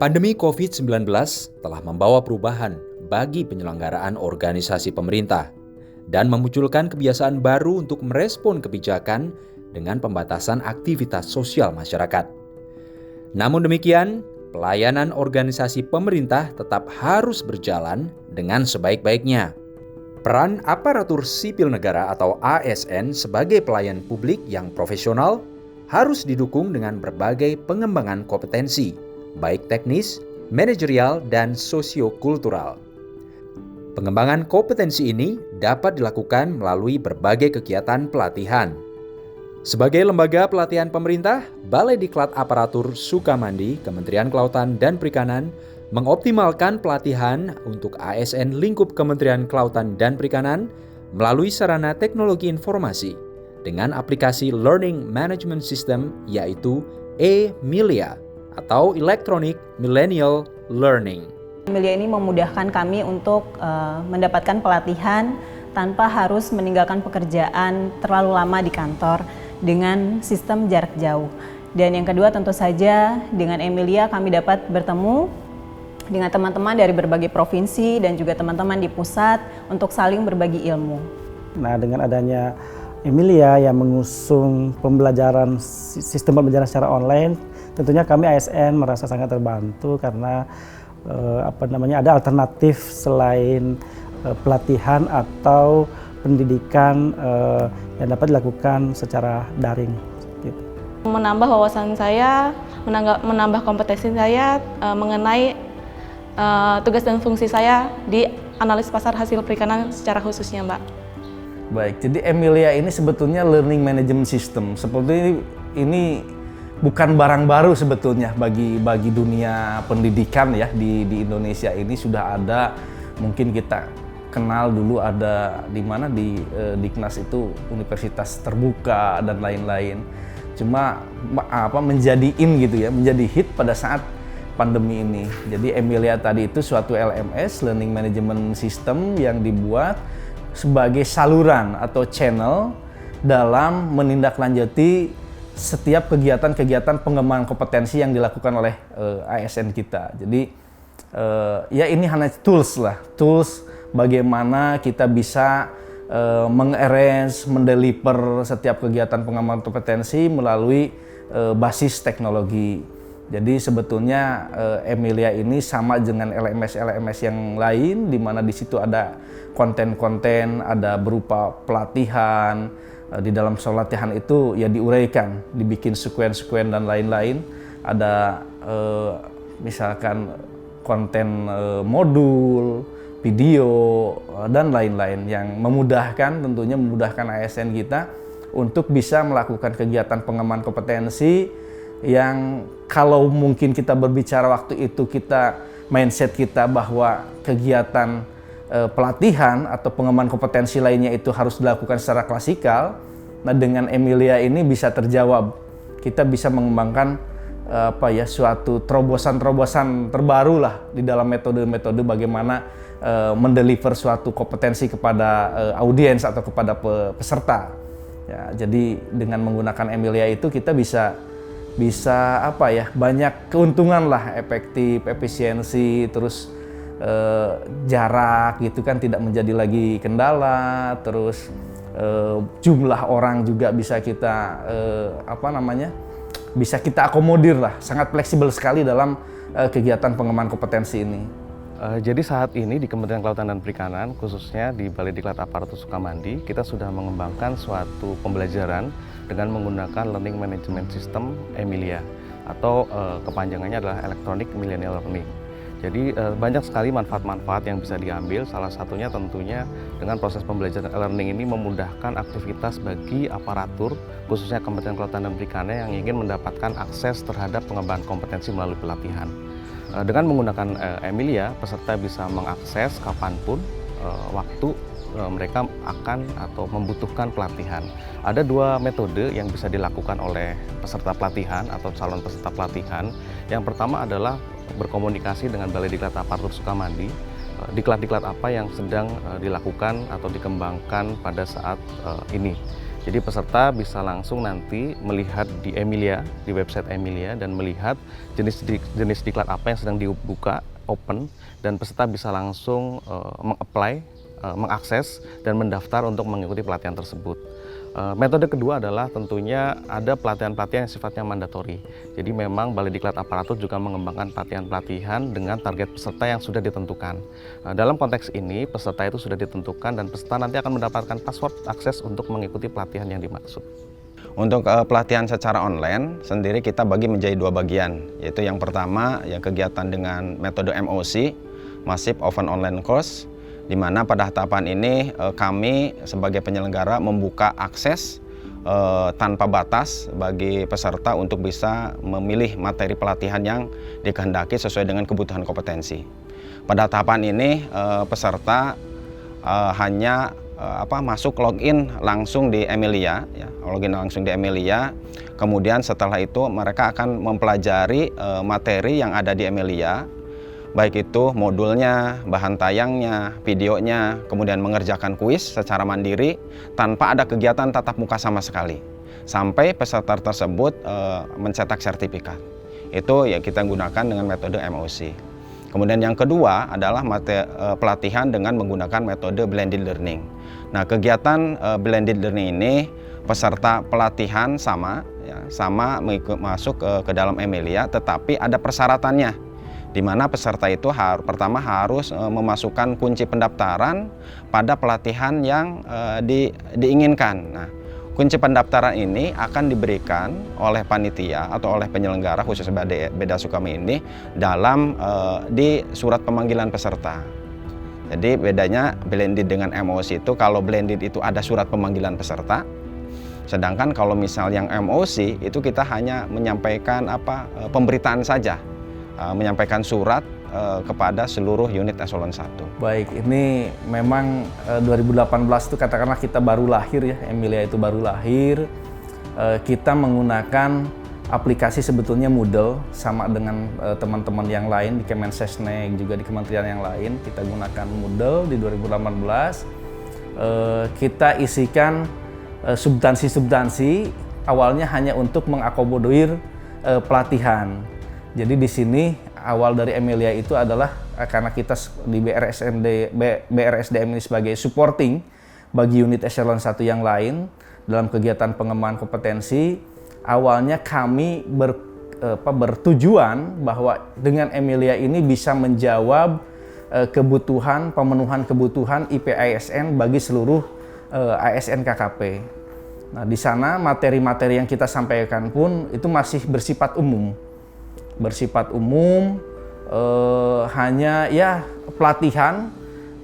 Pandemi COVID-19 telah membawa perubahan bagi penyelenggaraan organisasi pemerintah dan memunculkan kebiasaan baru untuk merespon kebijakan dengan pembatasan aktivitas sosial masyarakat. Namun demikian, pelayanan organisasi pemerintah tetap harus berjalan dengan sebaik-baiknya. Peran aparatur sipil negara atau ASN sebagai pelayan publik yang profesional harus didukung dengan berbagai pengembangan kompetensi, baik teknis, manajerial, dan sosiokultural. Pengembangan kompetensi ini dapat dilakukan melalui berbagai kegiatan pelatihan. Sebagai lembaga pelatihan pemerintah, Balai Diklat Aparatur Sukamandi, Kementerian Kelautan dan Perikanan, mengoptimalkan pelatihan untuk ASN lingkup Kementerian Kelautan dan Perikanan melalui sarana teknologi informasi dengan aplikasi Learning Management System yaitu E-Milia atau Electronic Millennial Learning. Emilia ini memudahkan kami untuk mendapatkan pelatihan tanpa harus meninggalkan pekerjaan terlalu lama di kantor dengan sistem jarak jauh. Dan yang kedua tentu saja dengan Emilia kami dapat bertemu dengan teman-teman dari berbagai provinsi dan juga teman-teman di pusat untuk saling berbagi ilmu. Nah, dengan adanya Emilia yang mengusung sistem pembelajaran secara online, tentunya kami ASN merasa sangat terbantu karena ada alternatif selain pelatihan atau pendidikan yang dapat dilakukan secara daring. Menambah wawasan saya, menambah kompetensi saya mengenai tugas dan fungsi saya di analis pasar hasil perikanan secara khususnya, Mbak. Baik, jadi Emilia ini sebetulnya learning management system. Seperti ini bukan barang baru sebetulnya bagi dunia pendidikan ya di Indonesia ini sudah ada. Mungkin kita kenal dulu ada di mana di Diknas itu universitas terbuka dan lain-lain. Cuma menjadi menjadi hit pada saat pandemi ini. Jadi Emilia tadi itu suatu LMS, Learning Management System, yang dibuat sebagai saluran atau channel dalam menindaklanjuti setiap kegiatan-kegiatan pengembangan kompetensi yang dilakukan oleh ASN kita. Jadi ya ini hanya tools bagaimana kita bisa mengarrange, mendeliver setiap kegiatan pengembangan kompetensi melalui basis teknologi. Jadi sebetulnya Emilia ini sama dengan LMS yang lain, di mana di situ ada konten-konten, ada berupa pelatihan. Di dalam pelatihan itu ya diuraikan, dibikin sekuen-sekuen dan lain-lain. Ada misalkan konten modul, video, dan lain-lain yang tentunya memudahkan ASN kita untuk bisa melakukan kegiatan pengembangan kompetensi yang kalau mungkin kita berbicara waktu itu mindset kita bahwa kegiatan pelatihan atau pengembangan kompetensi lainnya itu harus dilakukan secara klasikal. Nah, dengan Emilia ini bisa terjawab. Kita bisa mengembangkan suatu terobosan terbaru lah di dalam metode-metode bagaimana mendeliver suatu kompetensi kepada audiens atau kepada peserta. Ya, jadi dengan menggunakan Emilia itu kita bisa banyak keuntungan lah, efektif, efisiensi, terus jarak gitu kan tidak menjadi lagi kendala, terus jumlah orang juga bisa kita bisa kita akomodir lah, sangat fleksibel sekali dalam kegiatan pengembangan kompetensi ini. Jadi saat ini di Kementerian Kelautan dan Perikanan, khususnya di Balai Diklat Aparatur Sukamandi, kita sudah mengembangkan suatu pembelajaran dengan menggunakan Learning Management System Emilia, atau kepanjangannya adalah Electronic Millennial Learning. Jadi banyak sekali manfaat-manfaat yang bisa diambil, salah satunya tentunya dengan proses pembelajaran learning ini memudahkan aktivitas bagi aparatur, khususnya Kementerian Kelautan dan Perikanan yang ingin mendapatkan akses terhadap pengembangan kompetensi melalui pelatihan. Dengan menggunakan Emilia, peserta bisa mengakses kapanpun waktu mereka akan atau membutuhkan pelatihan. Ada dua metode yang bisa dilakukan oleh peserta pelatihan atau calon peserta pelatihan. Yang pertama adalah berkomunikasi dengan Balai Diklat Aparatur Sukamandi, diklat-diklat apa yang sedang dilakukan atau dikembangkan pada saat ini. Jadi peserta bisa langsung nanti melihat di Emilia, di website Emilia, dan melihat jenis diklat apa yang sedang dibuka, open, dan peserta bisa langsung meng-apply, mengakses, dan mendaftar untuk mengikuti pelatihan tersebut. Metode kedua adalah tentunya ada pelatihan-pelatihan yang sifatnya mandatori. Jadi memang Balai Diklat Aparatur juga mengembangkan pelatihan-pelatihan dengan target peserta yang sudah ditentukan. Dalam konteks ini, peserta itu sudah ditentukan dan peserta nanti akan mendapatkan password akses untuk mengikuti pelatihan yang dimaksud. Untuk pelatihan secara online sendiri kita bagi menjadi 2 bagian, yaitu yang pertama yang kegiatan dengan metode MOC, Massive Open Online Course, di mana pada tahapan ini kami sebagai penyelenggara membuka akses tanpa batas bagi peserta untuk bisa memilih materi pelatihan yang dikehendaki sesuai dengan kebutuhan kompetensi. Pada tahapan ini peserta hanya masuk login langsung di Emilia, ya, Kemudian setelah itu mereka akan mempelajari materi yang ada di Emilia, baik itu modulnya, bahan tayangnya, videonya, kemudian mengerjakan kuis secara mandiri tanpa ada kegiatan tatap muka sama sekali, sampai peserta tersebut mencetak sertifikat. Itu ya kita gunakan dengan metode MOC. Kemudian yang kedua adalah pelatihan dengan menggunakan metode blended learning. Nah, kegiatan blended learning ini peserta pelatihan sama masuk ke dalam Emilia, tetapi ada persyaratannya, di mana peserta itu pertama harus memasukkan kunci pendaftaran pada pelatihan yang diinginkan. Nah, kunci pendaftaran ini akan diberikan oleh panitia atau oleh penyelenggara khusus Beda Sukami ini di surat pemanggilan peserta. Jadi bedanya blended dengan MOC itu, kalau blended itu ada surat pemanggilan peserta, sedangkan kalau misal yang MOC itu kita hanya menyampaikan pemberitaan saja. Menyampaikan surat kepada seluruh unit eselon 1. Baik, ini memang 2018 itu katakanlah kita baru lahir ya, Emilia itu baru lahir. Kita menggunakan aplikasi sebetulnya Moodle sama dengan teman-teman yang lain di Kemensesnek, juga di kementerian yang lain. Kita gunakan Moodle di 2018. Kita isikan substansi-substansi awalnya hanya untuk mengakomodir pelatihan. Jadi di sini awal dari Emilia itu adalah karena kita di BRSDM ini sebagai supporting bagi unit eselon 1 yang lain dalam kegiatan pengembangan kompetensi. Awalnya kami bertujuan bahwa dengan Emilia ini bisa menjawab pemenuhan kebutuhan IP-ASN bagi seluruh ASN KKP. Nah, di sana materi-materi yang kita sampaikan pun itu masih bersifat umum. Hanya ya pelatihan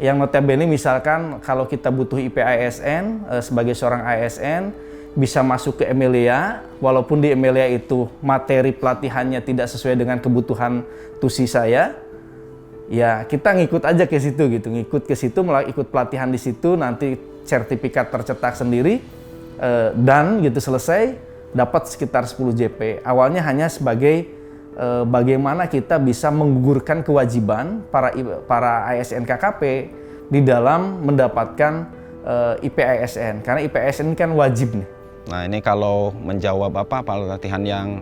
yang notabene misalkan kalau kita butuh IP ASN sebagai seorang ASN bisa masuk ke Emilia, walaupun di Emilia itu materi pelatihannya tidak sesuai dengan kebutuhan tusi saya, ya kita ngikut aja ke situ gitu, ikut pelatihan di situ, nanti sertifikat tercetak sendiri dan gitu selesai dapat sekitar 10 JP. Awalnya hanya sebagai bagaimana kita bisa menggugurkan kewajiban para ASN KKP di dalam mendapatkan IP ASN, karena IP ASN kan wajib nih. Nah, ini kalau menjawab pelatihan yang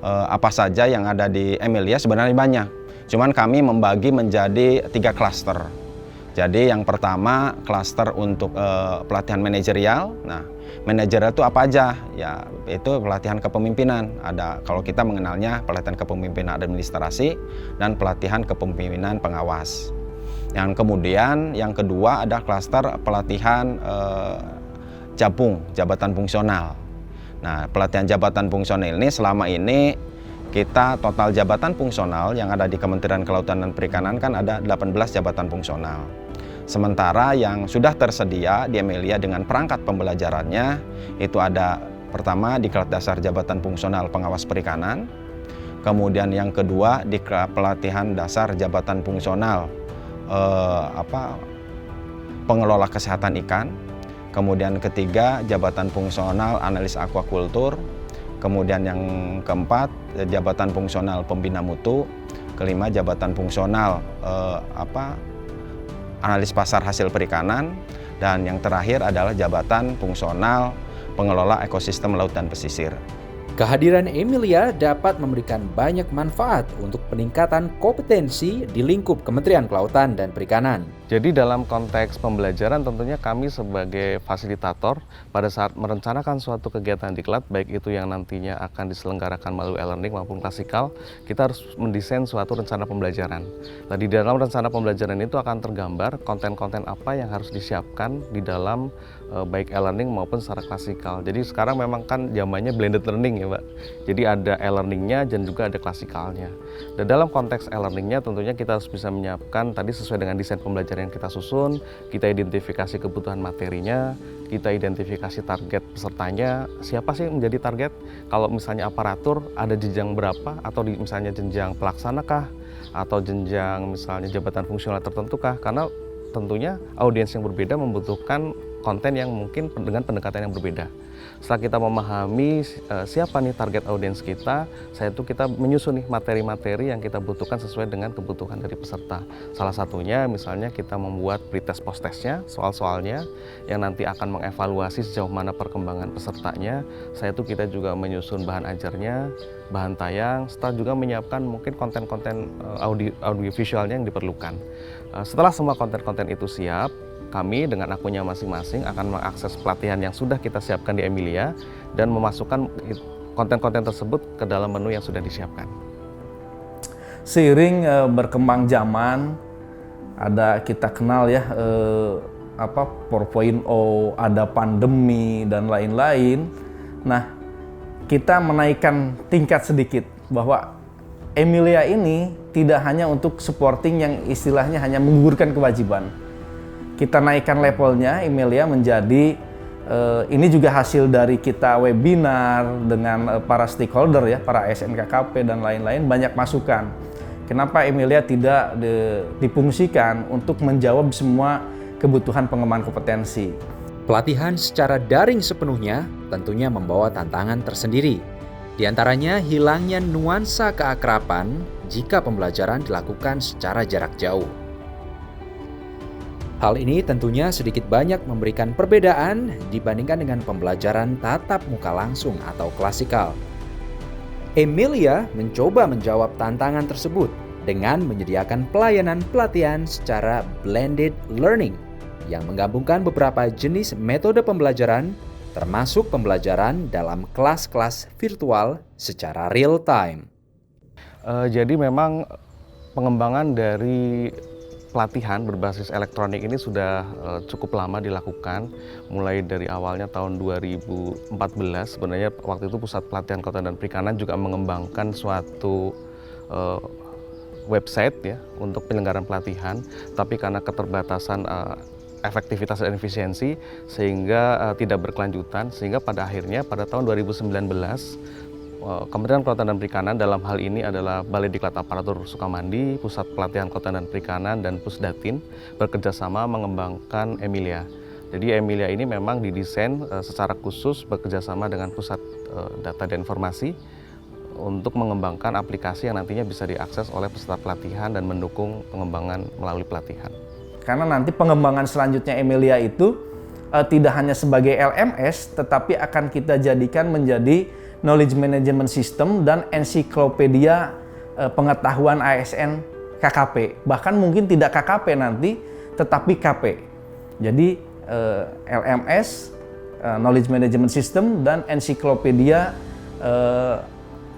apa saja yang ada di Emilia sebenarnya banyak. Cuman kami membagi menjadi 3 klaster. Jadi yang pertama klaster untuk pelatihan manajerial. Nah, manajerial itu apa aja? Ya, itu pelatihan kepemimpinan. Ada, kalau kita mengenalnya pelatihan kepemimpinan administrasi dan pelatihan kepemimpinan pengawas. Yang kemudian yang kedua ada klaster pelatihan jabatan fungsional. Nah, pelatihan jabatan fungsional ini selama ini kita total jabatan fungsional yang ada di Kementerian Kelautan dan Perikanan kan ada 18 jabatan fungsional. Sementara yang sudah tersedia di Emilia dengan perangkat pembelajarannya itu ada pertama diklat dasar jabatan fungsional pengawas perikanan, kemudian yang kedua diklat pelatihan dasar jabatan fungsional pengelola kesehatan ikan, kemudian ketiga jabatan fungsional analis aquakultur, kemudian yang keempat jabatan fungsional pembina mutu, kelima jabatan fungsional analis pasar hasil perikanan, Dan yang terakhir adalah jabatan fungsional pengelola ekosistem laut dan pesisir. Kehadiran Emilia dapat memberikan banyak manfaat untuk peningkatan kompetensi di lingkup Kementerian Kelautan dan Perikanan. Jadi dalam konteks pembelajaran tentunya kami sebagai fasilitator pada saat merencanakan suatu kegiatan diklat, baik itu yang nantinya akan diselenggarakan melalui e-learning maupun klasikal, kita harus mendesain suatu rencana pembelajaran. Nah, di dalam rencana pembelajaran itu akan tergambar konten-konten apa yang harus disiapkan di dalam baik e-learning maupun secara klasikal. Jadi sekarang memang kan zamannya blended learning ya, Mbak. Jadi ada e-learningnya dan juga ada klasikalnya. Dan dalam konteks e-learningnya tentunya kita harus bisa menyiapkan tadi sesuai dengan desain pembelajaran yang kita susun, kita identifikasi kebutuhan materinya, kita identifikasi target pesertanya, siapa sih yang menjadi target, kalau misalnya aparatur ada jenjang berapa, atau misalnya jenjang pelaksana kah, atau jenjang misalnya jabatan fungsional tertentu kah, karena tentunya audiens yang berbeda membutuhkan konten yang mungkin dengan pendekatan yang berbeda. Setelah kita memahami siapa nih target audiens kita menyusun nih materi-materi yang kita butuhkan sesuai dengan kebutuhan dari peserta. Salah satunya misalnya kita membuat pretest post-testnya, soal-soalnya yang nanti akan mengevaluasi sejauh mana perkembangan pesertanya. Kita juga menyusun bahan ajarnya, bahan tayang, setelah juga menyiapkan mungkin konten-konten audio visualnya yang diperlukan. Setelah semua konten-konten itu siap, kami dengan akunnya masing-masing akan mengakses pelatihan yang sudah kita siapkan di Emilia dan memasukkan konten-konten tersebut ke dalam menu yang sudah disiapkan. Seiring berkembang zaman, ada kita kenal ya 4.0, ada pandemi dan lain-lain. Nah, kita menaikkan tingkat sedikit bahwa Emilia ini tidak hanya untuk supporting yang istilahnya hanya menggugurkan kewajiban. Kita naikkan levelnya, Emilia menjadi ini juga hasil dari kita webinar dengan para stakeholder ya, para ASN KKP dan lain-lain, banyak masukan. Kenapa Emilia tidak difungsikan untuk menjawab semua kebutuhan pengembangan kompetensi? Pelatihan secara daring sepenuhnya tentunya membawa tantangan tersendiri. Di antaranya hilangnya nuansa keakraban jika pembelajaran dilakukan secara jarak jauh. Hal ini tentunya sedikit banyak memberikan perbedaan dibandingkan dengan pembelajaran tatap muka langsung atau klasikal. Emilia mencoba menjawab tantangan tersebut dengan menyediakan pelayanan pelatihan secara blended learning yang menggabungkan beberapa jenis metode pembelajaran termasuk pembelajaran dalam kelas-kelas virtual secara real time. Jadi memang pengembangan dari pelatihan berbasis elektronik ini sudah cukup lama dilakukan, mulai dari awalnya tahun 2014. Sebenarnya waktu itu Pusat Pelatihan Kelautan dan Perikanan juga mengembangkan suatu website ya untuk penyelenggaraan pelatihan, tapi karena keterbatasan efektivitas dan efisiensi sehingga tidak berkelanjutan, sehingga pada akhirnya pada tahun 2019 Kementerian Kelautan dan Perikanan dalam hal ini adalah Balai Diklat Aparatur Sukamandi, Pusat Pelatihan Kelautan dan Perikanan, dan Pusdatin bekerjasama mengembangkan Emilia. Jadi Emilia ini memang didesain secara khusus bekerjasama dengan Pusat Data dan Informasi untuk mengembangkan aplikasi yang nantinya bisa diakses oleh peserta pelatihan dan mendukung pengembangan melalui pelatihan. Karena nanti pengembangan selanjutnya Emilia itu tidak hanya sebagai LMS, tetapi akan kita jadikan menjadi Knowledge Management System dan ensiklopedia pengetahuan ASN KKP. Bahkan mungkin tidak KKP nanti, tetapi KP. Jadi LMS, Knowledge Management System, dan ensiklopedia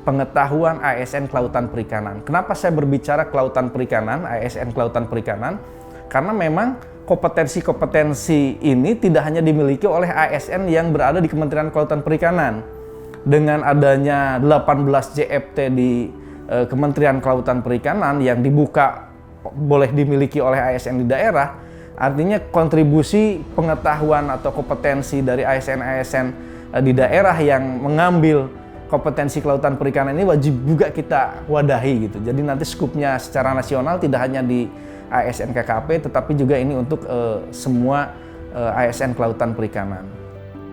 pengetahuan ASN Kelautan Perikanan. Kenapa saya berbicara Kelautan Perikanan, ASN Kelautan Perikanan? Karena memang kompetensi-kompetensi ini tidak hanya dimiliki oleh ASN yang berada di Kementerian Kelautan Perikanan. Dengan adanya 18 JFT di Kementerian Kelautan Perikanan yang dibuka boleh dimiliki oleh ASN di daerah, artinya kontribusi pengetahuan atau kompetensi dari ASN-ASN di daerah yang mengambil kompetensi kelautan perikanan ini wajib juga kita wadahi gitu. Jadi nanti skupnya secara nasional tidak hanya di ASN KKP, tetapi juga ini untuk semua ASN Kelautan Perikanan.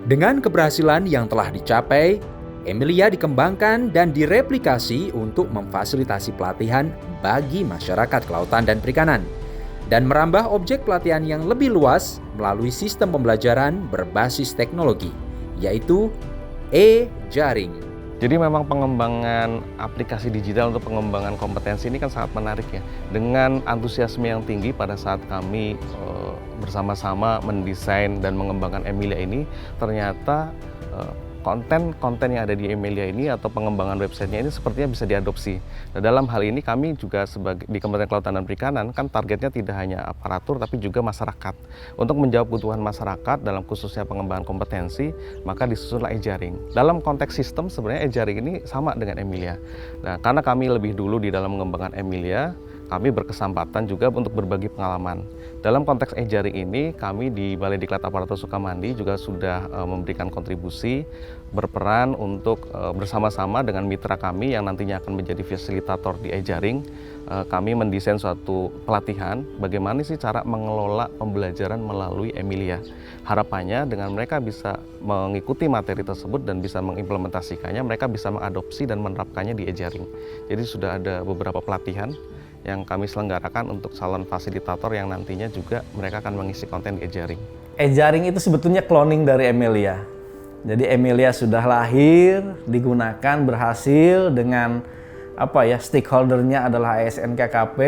Dengan keberhasilan yang telah dicapai, Emilia dikembangkan dan direplikasi untuk memfasilitasi pelatihan bagi masyarakat kelautan dan perikanan. dan merambah objek pelatihan yang lebih luas melalui sistem pembelajaran berbasis teknologi, yaitu e-jaring. Jadi memang pengembangan aplikasi digital untuk pengembangan kompetensi ini kan sangat menarik ya. Dengan antusiasme yang tinggi pada saat kami bersama-sama mendesain dan mengembangkan Emilia ini, ternyata konten-konten yang ada di Emilia ini atau pengembangan websitenya ini sepertinya bisa diadopsi. Nah, dalam hal ini kami juga sebagai di Kementerian Kelautan dan Perikanan kan targetnya tidak hanya aparatur tapi juga masyarakat. Untuk menjawab kebutuhan masyarakat dalam khususnya pengembangan kompetensi, maka disusunlah e-jaring. Dalam konteks sistem sebenarnya e-jaring ini sama dengan Emilia. Nah, karena kami lebih dulu di dalam mengembangkan Emilia, kami berkesempatan juga untuk berbagi pengalaman. Dalam konteks e-jaring ini, kami di Balai Diklat Aparatur Sukamandi juga sudah memberikan kontribusi, berperan untuk bersama-sama dengan mitra kami yang nantinya akan menjadi fasilitator di e-jaring. Kami mendesain suatu pelatihan bagaimana sih cara mengelola pembelajaran melalui Emilia. Harapannya dengan mereka bisa mengikuti materi tersebut dan bisa mengimplementasikannya, mereka bisa mengadopsi dan menerapkannya di e-jaring. Jadi sudah ada beberapa pelatihan yang kami selenggarakan untuk calon fasilitator yang nantinya juga mereka akan mengisi konten di e-jaring. E-jaring itu sebetulnya cloning dari Emilia. Jadi Emilia sudah lahir, digunakan, berhasil dengan stakeholdernya adalah ASN KKP.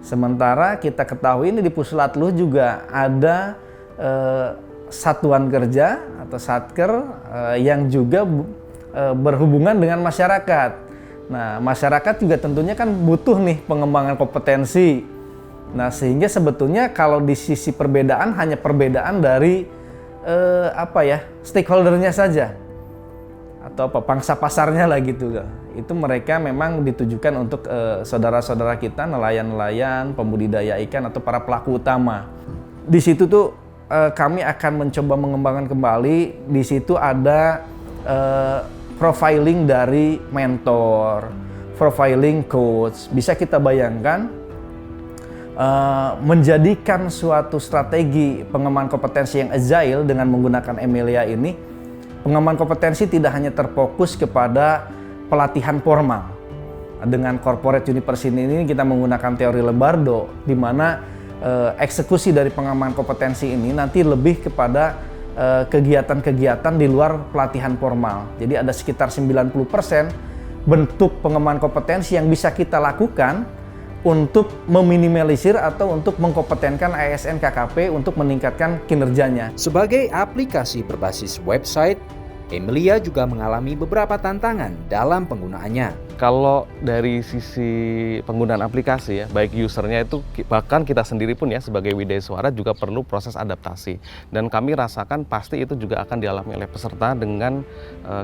Sementara kita ketahui ini di Puslatluh juga ada satuan kerja atau satker yang juga berhubungan dengan masyarakat. Nah, masyarakat juga tentunya kan butuh nih pengembangan kompetensi. Nah, sehingga sebetulnya kalau di sisi perbedaan hanya perbedaan dari stakeholdernya saja atau pangsa pasarnya lah gitu. Itu mereka memang ditujukan untuk saudara-saudara kita, nelayan-nelayan, pembudidaya ikan atau para pelaku utama. Di situ tuh kami akan mencoba mengembangkan kembali. Di situ ada profiling dari mentor, profiling coach. Bisa kita bayangkan menjadikan suatu strategi pengembangan kompetensi yang agile dengan menggunakan Emilia ini. Pengembangan kompetensi tidak hanya terfokus kepada pelatihan formal. Dengan corporate university ini kita menggunakan teori Lombardo, di mana eksekusi dari pengembangan kompetensi ini nanti lebih kepada kegiatan-kegiatan di luar pelatihan formal. Jadi ada sekitar 90% bentuk pengembangan kompetensi yang bisa kita lakukan untuk meminimalisir atau untuk mengkompetenkan ASN KKP untuk meningkatkan kinerjanya. Sebagai aplikasi berbasis website, Emilia juga mengalami beberapa tantangan dalam penggunaannya. Kalau dari sisi penggunaan aplikasi ya, baik usernya itu bahkan kita sendiri pun ya sebagai Widya Suara juga perlu proses adaptasi. Dan kami rasakan pasti itu juga akan dialami oleh peserta dengan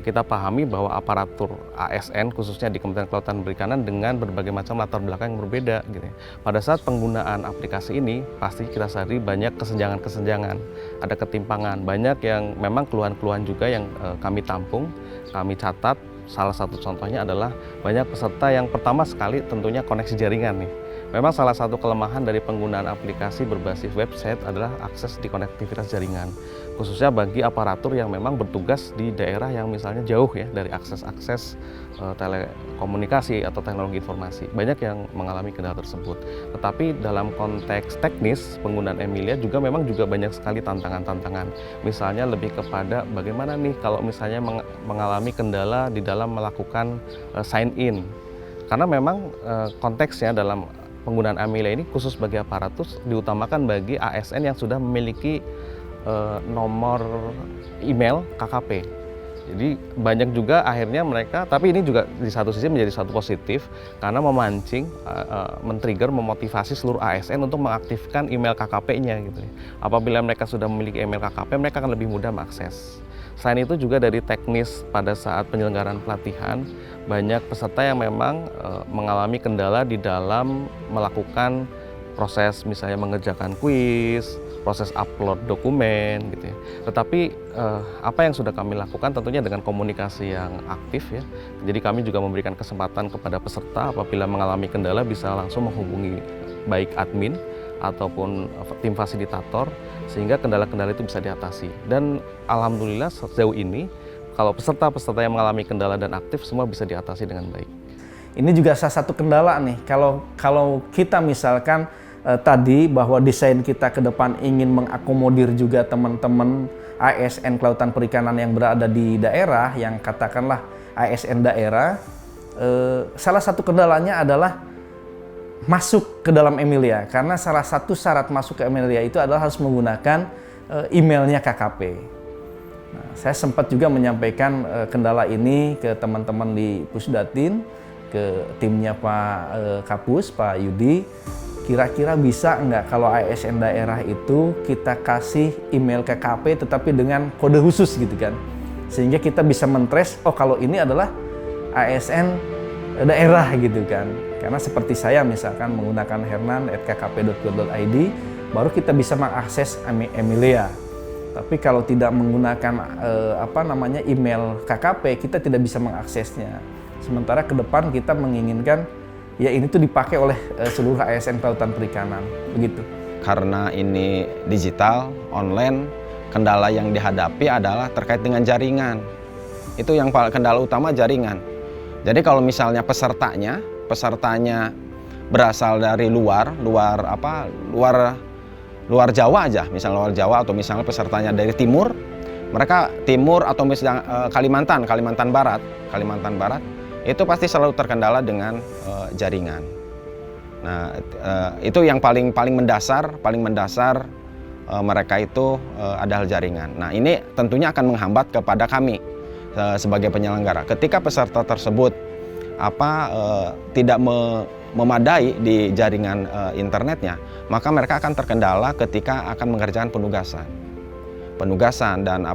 kita pahami bahwa aparatur ASN khususnya di Kementerian Kelautan dan Perikanan dengan berbagai macam latar belakang yang berbeda gitu ya. Pada saat penggunaan aplikasi ini pasti kita sadari banyak kesenjangan-kesenjangan, ada ketimpangan, banyak yang memang keluhan-keluhan juga yang kami tampung, kami catat. Salah satu contohnya adalah banyak peserta yang pertama sekali tentunya koneksi jaringan nih. Memang salah satu kelemahan dari penggunaan aplikasi berbasis website adalah akses di konektivitas jaringan. Khususnya bagi aparatur yang memang bertugas di daerah yang misalnya jauh ya dari akses-akses telekomunikasi atau teknologi informasi. Banyak yang mengalami kendala tersebut. Tetapi dalam konteks teknis penggunaan Emilia juga memang juga banyak sekali tantangan-tantangan. Misalnya lebih kepada bagaimana nih kalau misalnya mengalami kendala di dalam melakukan sign in. Karena memang konteksnya dalam penggunaan Emilia ini khusus bagi aparatur diutamakan bagi ASN yang sudah memiliki nomor email KKP. Jadi banyak juga akhirnya mereka, tapi ini juga di satu sisi menjadi satu positif karena memancing, men-trigger, memotivasi seluruh ASN untuk mengaktifkan email KKP-nya gitu. Apabila mereka sudah memiliki email KKP, mereka akan lebih mudah mengakses. Selain itu juga dari teknis pada saat penyelenggaraan pelatihan, banyak peserta yang memang mengalami kendala di dalam melakukan proses misalnya mengerjakan kuis, proses upload dokumen gitu ya. Tetapi apa yang sudah kami lakukan tentunya dengan komunikasi yang aktif ya. Jadi kami juga memberikan kesempatan kepada peserta apabila mengalami kendala bisa langsung menghubungi baik admin ataupun tim fasilitator sehingga kendala-kendala itu bisa diatasi. Dan alhamdulillah sejauh ini kalau peserta-peserta yang mengalami kendala dan aktif semua bisa diatasi dengan baik. Ini juga salah satu kendala nih kalau kita misalkan tadi bahwa desain kita ke depan ingin mengakomodir juga teman-teman ASN Kelautan Perikanan yang berada di daerah, yang katakanlah ASN daerah. Salah satu kendalanya adalah masuk ke dalam Emilia, karena salah satu syarat masuk ke Emilia itu adalah harus menggunakan emailnya KKP. Nah, saya sempat juga menyampaikan kendala ini ke teman-teman di Pusdatin, ke timnya Pak Kapus, Pak Yudi. Kira-kira bisa nggak kalau ASN daerah itu kita kasih email KKP tetapi dengan kode khusus gitu kan, sehingga kita bisa mentrace, oh kalau ini adalah ASN daerah gitu kan. Karena seperti saya misalkan menggunakan hernan@kkp.go.id, baru kita bisa mengakses Emilia. Tapi kalau tidak menggunakan email KKP, kita tidak bisa mengaksesnya. Sementara ke depan kita menginginkan ya ini tuh dipakai oleh seluruh ASN Kelautan Perikanan, begitu. Karena ini digital, online, kendala yang dihadapi adalah terkait dengan jaringan. Itu yang kendala utama, jaringan. Jadi kalau misalnya pesertanya berasal dari luar Jawa aja, misalnya luar Jawa, atau misalnya pesertanya dari timur, mereka timur atau misalnya Kalimantan Barat, itu pasti selalu terkendala dengan jaringan. Nah, itu yang paling mendasar mereka itu adalah jaringan. Nah, ini tentunya akan menghambat kepada kami sebagai penyelenggara. Ketika peserta tersebut tidak memadai di jaringan internetnya, maka mereka akan terkendala ketika akan mengerjakan penugasan dan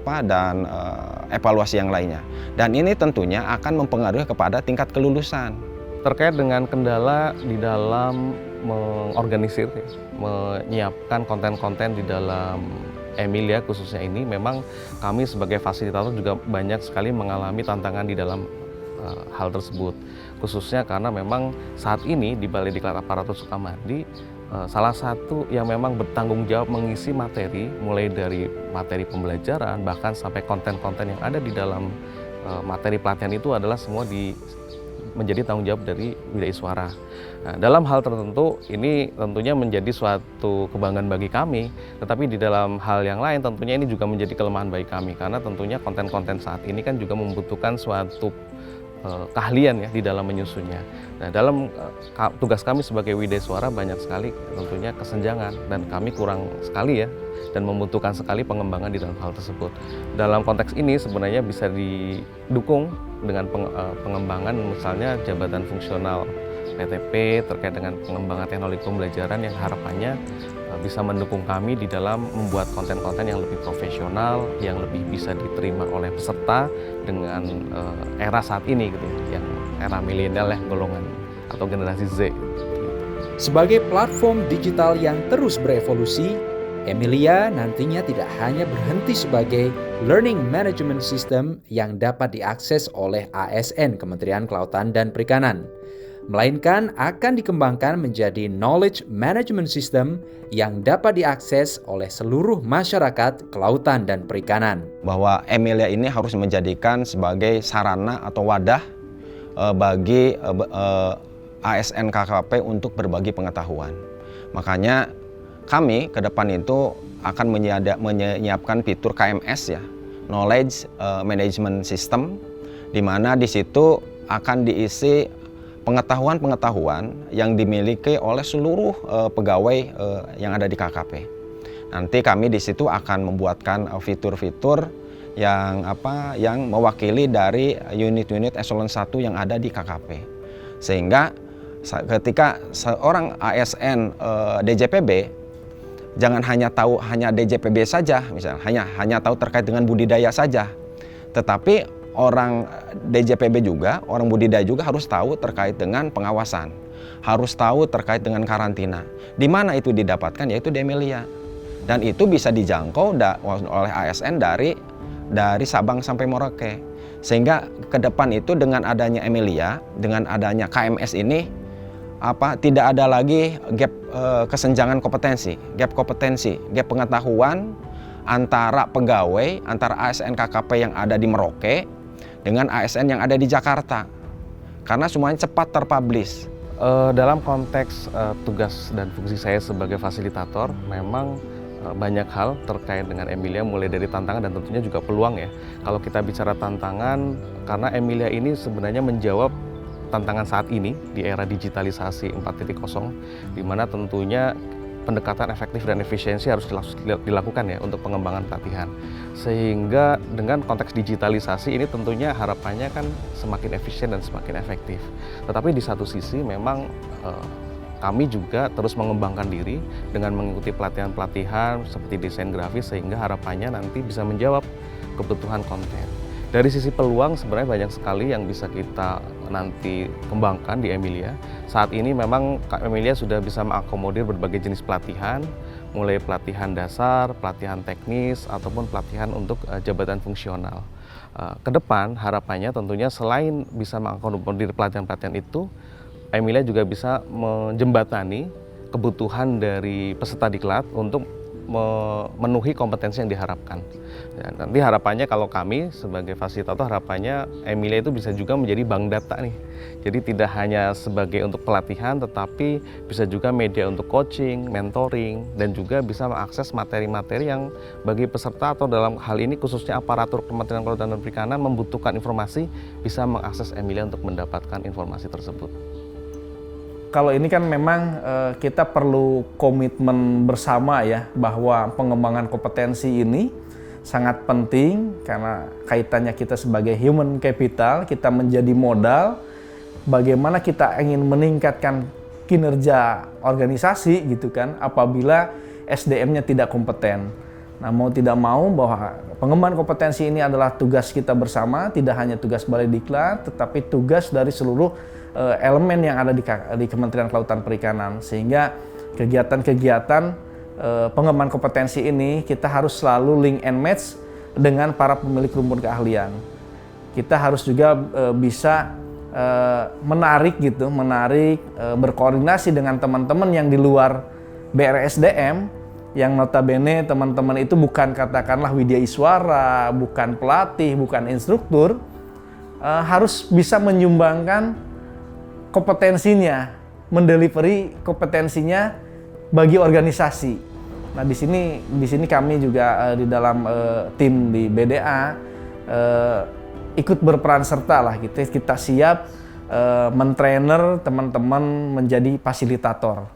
evaluasi yang lainnya. Dan ini tentunya akan mempengaruhi kepada tingkat kelulusan. Terkait dengan kendala di dalam mengorganisir, menyiapkan konten-konten di dalam Emilia khususnya ini, memang kami sebagai fasilitator juga banyak sekali mengalami tantangan di dalam hal tersebut. Khususnya karena memang saat ini di Balai Diklat Aparatur Sukamandi, salah satu yang memang bertanggung jawab mengisi materi, mulai dari materi pembelajaran bahkan sampai konten-konten yang ada di dalam materi pelatihan itu adalah semua menjadi tanggung jawab dari Widai Suara. Nah, dalam hal tertentu ini tentunya menjadi suatu kebanggaan bagi kami, tetapi di dalam hal yang lain tentunya ini juga menjadi kelemahan bagi kami, karena tentunya konten-konten saat ini kan juga membutuhkan suatu keahlian ya di dalam menyusunnya. Nah, dalam tugas kami sebagai Widai Suara banyak sekali tentunya kesenjangan, dan kami kurang sekali ya, dan membutuhkan sekali pengembangan di dalam hal tersebut. Dalam konteks ini sebenarnya bisa didukung dengan pengembangan misalnya jabatan fungsional PTP terkait dengan pengembangan teknologi pembelajaran yang harapannya bisa mendukung kami di dalam membuat konten-konten yang lebih profesional, yang lebih bisa diterima oleh peserta dengan era saat ini gitu, yang era milenial ya, golongan atau generasi Z. Sebagai platform digital yang terus berevolusi, Emilia nantinya tidak hanya berhenti sebagai learning management system yang dapat diakses oleh ASN Kementerian Kelautan dan Perikanan, melainkan akan dikembangkan menjadi knowledge management system yang dapat diakses oleh seluruh masyarakat kelautan dan perikanan. Bahwa Emilia ini harus menjadikan sebagai sarana atau wadah bagi ASN KKP untuk berbagi pengetahuan. Makanya kami ke depan itu akan menyiapkan fitur KMS ya, Knowledge Management System, di mana di situ akan diisi pengetahuan-pengetahuan yang dimiliki oleh seluruh pegawai yang ada di KKP. Nanti kami di situ akan membuatkan fitur-fitur yang mewakili dari unit-unit eselon 1 yang ada di KKP. Sehingga ketika seorang ASN DJPB jangan hanya tahu DJPB saja, misalnya hanya tahu terkait dengan budidaya saja, tetapi orang DJPB juga, orang budidaya juga harus tahu terkait dengan pengawasan, harus tahu terkait dengan karantina. Di mana itu didapatkan? Yaitu di Emilia, dan itu bisa dijangkau oleh ASN dari Sabang sampai Merauke. Sehingga ke depan itu dengan adanya Emilia, dengan adanya KMS ini, tidak ada lagi gap kesenjangan kompetensi, gap pengetahuan antara pegawai, antara ASN KKP yang ada di Merauke dengan ASN yang ada di Jakarta. Karena semuanya cepat terpublish Dalam konteks tugas dan fungsi saya sebagai fasilitator, memang banyak hal terkait dengan Emilia, mulai dari tantangan dan tentunya juga peluang ya. Kalau kita bicara tantangan, karena Emilia ini sebenarnya menjawab tantangan saat ini di era digitalisasi 4.0, di mana tentunya pendekatan efektif dan efisiensi harus dilakukan ya untuk pengembangan pelatihan. Sehingga dengan konteks digitalisasi ini tentunya harapannya kan semakin efisien dan semakin efektif. Tetapi di satu sisi memang kami juga terus mengembangkan diri dengan mengikuti pelatihan-pelatihan seperti desain grafis, sehingga harapannya nanti bisa menjawab kebutuhan konten. Dari sisi peluang sebenarnya banyak sekali yang bisa kita nanti kembangkan di Emilia. Saat ini memang Emilia sudah bisa mengakomodir berbagai jenis pelatihan, mulai pelatihan dasar, pelatihan teknis, ataupun pelatihan untuk jabatan fungsional. Kedepan harapannya tentunya selain bisa mengakomodir pelatihan-pelatihan itu, Emilia juga bisa menjembatani kebutuhan dari peserta diklat untuk memenuhi kompetensi yang diharapkan. Dan nanti harapannya kalau kami sebagai fasilitator, harapannya Emilia itu bisa juga menjadi bank data nih. Jadi tidak hanya sebagai untuk pelatihan, tetapi bisa juga media untuk coaching, mentoring, dan juga bisa mengakses materi-materi yang bagi peserta atau dalam hal ini khususnya aparatur Kementerian Kelautan dan Perikanan membutuhkan informasi, bisa mengakses Emilia untuk mendapatkan informasi tersebut. Kalau ini kan memang kita perlu komitmen bersama ya, bahwa pengembangan kompetensi ini sangat penting karena kaitannya kita sebagai human capital, kita menjadi modal bagaimana kita ingin meningkatkan kinerja organisasi gitu kan apabila SDM-nya tidak kompeten. Nah, mau tidak mau bahwa pengembangan kompetensi ini adalah tugas kita bersama, tidak hanya tugas Balai Diklat tetapi tugas dari seluruh elemen yang ada di Kementerian Kelautan Perikanan, sehingga kegiatan-kegiatan pengembangan kompetensi ini kita harus selalu link and match dengan para pemilik rumpun keahlian. Kita harus juga bisa menarik berkoordinasi dengan teman-teman yang di luar BRSDM yang notabene teman-teman itu bukan katakanlah widya iswara, bukan pelatih, bukan instruktur, harus bisa menyumbangkan kompetensinya, mendelivery kompetensinya bagi organisasi. Nah, di sini kami juga di dalam tim di BDA ikut berperan serta lah gitu. Kita siap mentrainer teman-teman menjadi fasilitator.